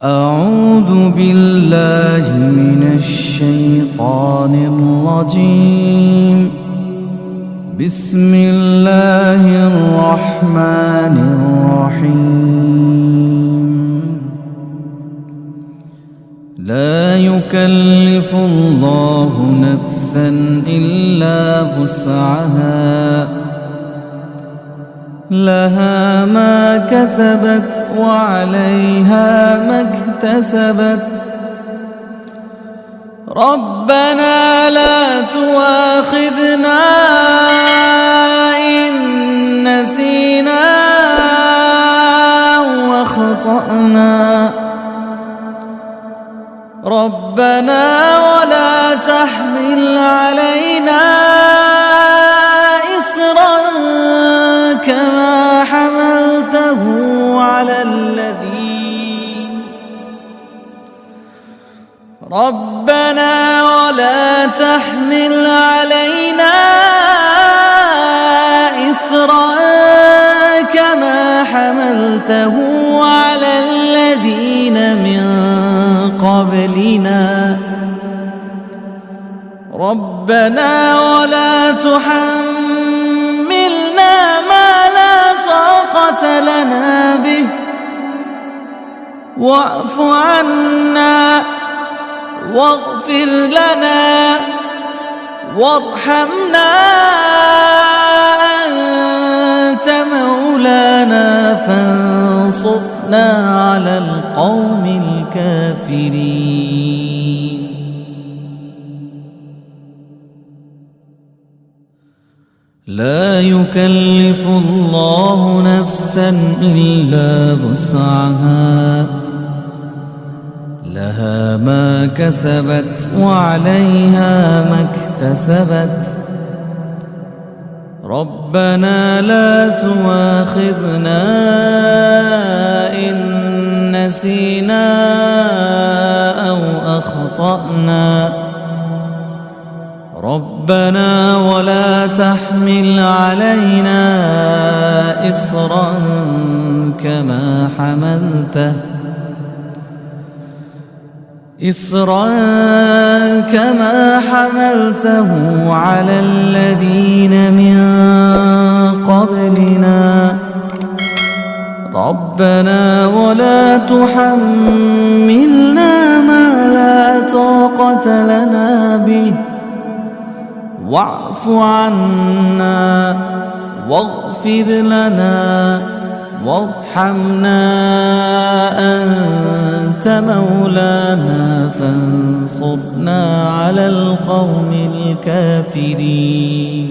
أعوذ بالله من الشيطان الرجيم. بسم الله الرحمن الرحيم. لا يكلف الله نفسا إلا وسعها، لها ما كسبت وعليها ما اكتسبت. ربنا لا تؤاخذنا إن نسينا واخطأنا، ربنا ولا تحمل علينا إصرا كما حملته على الذين، ربنا ولا تحمل علينا إصرا كما حملته على الذين من قبلنا، ربنا ولا تحملنا ما لا طاقة لنا به، واعف عنا واغفر لنا وارحمنا، أنت مولانا فانصرنا على القوم الكافرين. لا يكلف الله نفسا إلا وسعها، لها ما كسبت وعليها ما اكتسبت. ربنا لا تؤاخذنا إن نسينا أو أخطأنا، ربنا ولا تحمل علينا إصرا كما حملته على الذين من قبلنا، ربنا ولا تحملنا ما لا طاقة لنا به، واعف عنا واغفر لنا وارحمنا، أنت مولانا فانصرنا على القوم الكافرين.